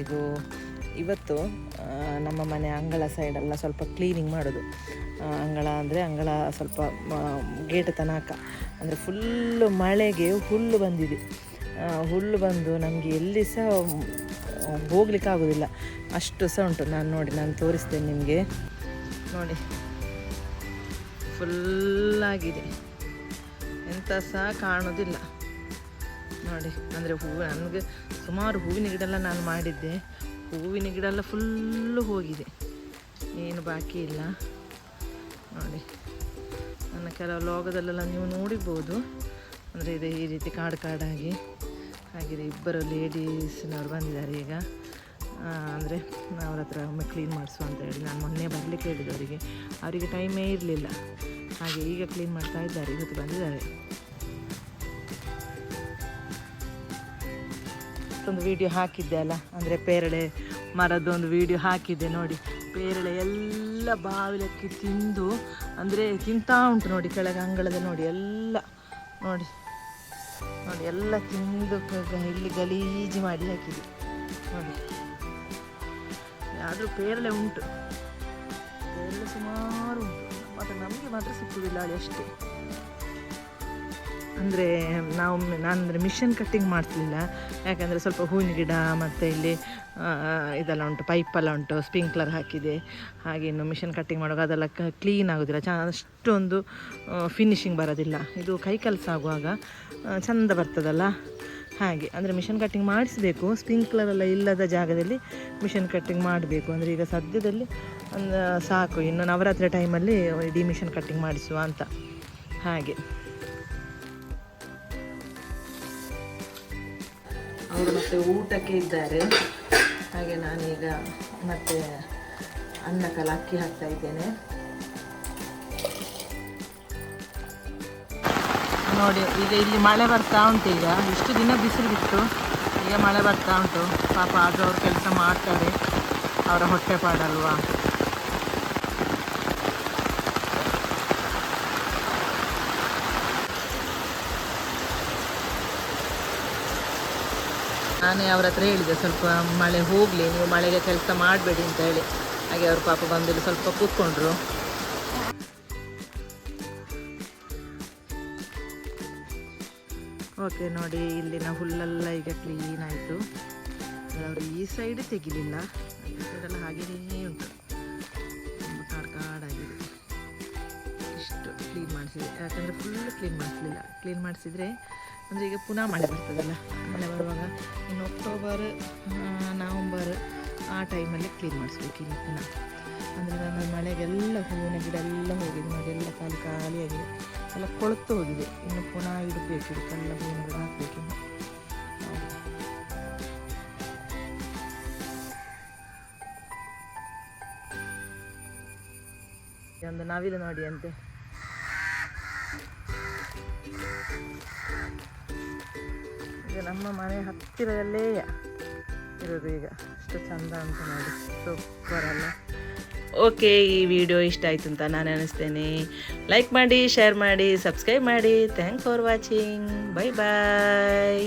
ಇದು ಇವತ್ತು ನಮ್ಮ ಮನೆ ಅಂಗಳ ಸೈಡೆಲ್ಲ ಸ್ವಲ್ಪ ಕ್ಲೀನಿಂಗ್ ಮಾಡೋದು. ಅಂಗಳ ಅಂದರೆ ಅಂಗಳ ಸ್ವಲ್ಪ ಗೇಟ್ ತನಕ ಅಂದರೆ ಫುಲ್ಲು ಮಳೆಗೆ ಹುಲ್ಲು ಬಂದಿದೆ. ಹುಲ್ಲು ಬಂದು ನಮಗೆ ಎಲ್ಲಿ ಸಹ ಹೋಗ್ಲಿಕ್ಕೆ ಆಗೋದಿಲ್ಲ, ಅಷ್ಟು ಸಹ ಉಂಟು. ನಾನು ತೋರಿಸ್ತೇನೆ ನಿಮಗೆ. ನೋಡಿ ಫುಲ್ಲಾಗಿದೆ, ಎಂಥ ಸಹ ಕಾಣೋದಿಲ್ಲ ನೋಡಿ. ಅಂದರೆ ನನಗೆ ಸುಮಾರು ಹೂವಿನ ಗಿಡ ಎಲ್ಲ ನಾನು ಮಾಡಿದ್ದೆ, ಹೂವಿನ ಗಿಡ ಎಲ್ಲ ಫುಲ್ಲು ಹೋಗಿದೆ, ಏನು ಬಾಕಿ ಇಲ್ಲ ನೋಡಿ. ನನ್ನ ಕೆಲವು ಲೋಗದಲ್ಲೆಲ್ಲ ನೀವು ನೋಡಿರ್ಬೋದು. ಅಂದರೆ ಇದೆ ಈ ರೀತಿ ಕಾಡಾಗಿ ಹಾಗಿದೆ. ಇಬ್ಬರು ಲೇಡೀಸ್ನವ್ರು ಬಂದಿದ್ದಾರೆ ಈಗ. ಅಂದರೆ ಅವ್ರ ಹತ್ರ ಒಮ್ಮೆ ಕ್ಲೀನ್ ಮಾಡಿಸುವ ಅಂತ ಹೇಳಿ ನಾನು ಮೊನ್ನೆ ಬರಲಿಕ್ಕೆ ಹೇಳಿದ್ದು ಅವರಿಗೆ ಟೈಮೇ ಇರಲಿಲ್ಲ. ಹಾಗೆ ಈಗ ಕ್ಲೀನ್ ಮಾಡ್ತಾ ಇದ್ದಾರೆ, ಇವತ್ತು ಬಂದಿದ್ದಾರೆ. ಒಂದು ವಿಡಿಯೋ ಹಾಕಿದ್ದೆ ಅಲ್ಲ, ಅಂದರೆ ಪೇರಳೆ ಮರದೊಂದು ವಿಡಿಯೋ ಹಾಕಿದ್ದೆ ನೋಡಿ. ಪೇರಳೆ ಎಲ್ಲ ಬಾವಿಲಕ್ಕೆ ತಿಂದು ಅಂದರೆ ತಿಂತಾ ಉಂಟು ನೋಡಿ. ಕೆಳಗೆ ಅಂಗಳದಲ್ಲಿ ನೋಡಿ ಎಲ್ಲ ನೋಡಿ ಎಲ್ಲ ತಿಂದು ಇಲ್ಲಿ ಗಲೀಜು ಮಾಡಿ ಹಾಕಿದೆ ನೋಡಿ. ಆದರೂ ಪೇರಳೆ ಉಂಟು, ಪೇರಳೆ ಸುಮಾರು ಉಂಟು, ಮತ್ತು ನಮಗೆ ಮಾತ್ರ ಸಿಕ್ಕುವುದಿಲ್ಲ ಅಲ್ಲಿ ಅಷ್ಟೇ. ಅಂದರೆ ನಾನು ಮಿಷನ್ ಕಟ್ಟಿಂಗ್ ಮಾಡಿಸಲಿಲ್ಲ, ಯಾಕಂದರೆ ಸ್ವಲ್ಪ ಹೂವಿನ ಗಿಡ ಮತ್ತು ಇಲ್ಲಿ ಇದೆಲ್ಲ ಉಂಟು, ಪೈಪೆಲ್ಲ ಉಂಟು, ಸ್ಪ್ರಿಂಕ್ಲರ್ ಹಾಕಿದೆ. ಹಾಗೆ ಇನ್ನು ಮಿಷನ್ ಕಟ್ಟಿಂಗ್ ಮಾಡುವಾಗ ಅದೆಲ್ಲ ಕ್ಲೀನ್ ಆಗೋದಿಲ್ಲ, ಅಷ್ಟೊಂದು ಫಿನಿಶಿಂಗ್ ಬರೋದಿಲ್ಲ. ಇದು ಕೈ ಕೆಲಸ ಆಗುವಾಗ ಚೆಂದ ಬರ್ತದಲ್ಲ ಹಾಗೆ. ಅಂದರೆ ಮಿಷನ್ ಕಟ್ಟಿಂಗ್ ಮಾಡಿಸಬೇಕು, ಸ್ಪ್ರಿಂಕ್ಲರೆಲ್ಲ ಇಲ್ಲದ ಜಾಗದಲ್ಲಿ ಮಿಷನ್ ಕಟ್ಟಿಂಗ್ ಮಾಡಬೇಕು. ಅಂದರೆ ಈಗ ಸದ್ಯದಲ್ಲಿ ಒಂದು ಸಾಕು, ಇನ್ನು ನವರಾತ್ರಿ ಟೈಮಲ್ಲಿ ಇಡೀ ಮಿಷನ್ ಕಟ್ಟಿಂಗ್ ಮಾಡಿಸುವ ಅಂತ ಹಾಗೆ. ಅವರು ಮತ್ತೆ ಊಟಕ್ಕೆ ಇದ್ದಾರೆ. ಹಾಗೆ ನಾನೀಗ ಮತ್ತೆ ಅನ್ನಕ್ಕೆಲ್ಲ ಅಕ್ಕಿ ಹಾಕ್ತಾ ಇದ್ದೇನೆ ನೋಡಿ. ಈಗ ಇಲ್ಲಿ ಮಳೆ ಬರ್ತಾ ಉಂಟು, ಈಗ ಇಷ್ಟು ದಿನ ಬಿಸಿಲು ಬಿತ್ತು, ಈಗ ಮಳೆ ಬರ್ತಾ ಉಂಟು. ಪಾಪ ಆದರೂ ಅವ್ರು ಕೆಲಸ ಮಾಡ್ತಾರೆ, ಅವರ ಹೊಟ್ಟೆ ಪಾಡಲ್ವಾ. ನಾನೇ ಅವ್ರ ಹತ್ರ ಹೇಳಿದೆ ಸ್ವಲ್ಪ ಮಳೆ ಹೋಗಲಿ, ನೀವು ಮಳೆಗೆ ಕೆಲಸ ಮಾಡಬೇಡಿ ಅಂತ ಹೇಳಿ. ಹಾಗೆ ಅವ್ರ ಪಾಪ ಬಂದಿಲ್ಲಿ ಸ್ವಲ್ಪ ಕೂತ್ಕೊಂಡ್ರು. ಓಕೆ ನೋಡಿ, ಇಲ್ಲಿನ ಹುಲ್ಲೆಲ್ಲ ಈಗ ಕ್ಲೀನ್ ಆಯಿತು. ಅವರು ಈ ಸೈಡ್ ತೆಗಿಲಿಲ್ಲ, ಈ ಸೈಡೆಲ್ಲ ಹಾಗೆಯೇ ಉಂಟು, ತುಂಬ ಕಾಡಾಗಿದೆ. ಇಷ್ಟು ಕ್ಲೀನ್ ಮಾಡಿಸಿದೆ, ಯಾಕಂದರೆ ಫುಲ್ ಕ್ಲೀನ್ ಮಾಡಿಸಲಿಲ್ಲ. ಕ್ಲೀನ್ ಮಾಡಿಸಿದರೆ ಅಂದರೆ ಈಗ ಪುನಃ ಮಳೆ ಬರ್ತದಲ್ಲ, ಮಳೆ ಬರುವಾಗ ಇನ್ನು ಅಕ್ಟೋಬರ್ ನವಂಬರ್ ಆ ಟೈಮಲ್ಲಿ ಕ್ಲೀನ್ ಮಾಡಿಸ್ಬೇಕು ಇಲ್ಲಿ ಪುನಃ. ಅಂದರೆ ನನ್ನ ಮಳೆಗೆಲ್ಲ ಹೂವಿನ ಗಿಡ ಎಲ್ಲ ಹೋಗಿದೆ ನೋಡಿ, ಎಲ್ಲ ಖಾಲಿಯಾಗಿದೆ, ಎಲ್ಲ ಕೊಳೆತು ಹೋಗಿದೆ. ಇನ್ನು ಪುನಃ ಇಡಬೇಕು, ಇದಕ್ಕೆಲ್ಲ ಹೂವಿನ ಗಿಡ ಹಾಕಬೇಕು. ಒಂದು ನವಿಲು ನೋಡಿ ಅಂತೆ. ಈಗ ನಮ್ಮ ಮನೆ ಹತ್ತಿರದಲ್ಲೇ ಇರೋದು, ಈಗ ಅಷ್ಟು ಚಂದ ಅಂತ ನೋಡಿ, ಸೂಪರ್ ಅಲ್ಲ. ಓಕೆ, ಈ ವಿಡಿಯೋ ಇಷ್ಟ ಆಯಿತು ಅಂತ ನಾನು ಅನ್ನಿಸ್ತೇನೆ. ಲೈಕ್ ಮಾಡಿ, ಶೇರ್ ಮಾಡಿ, ಸಬ್ಸ್ಕ್ರೈಬ್ ಮಾಡಿ. Thanks for watching. Bye bye.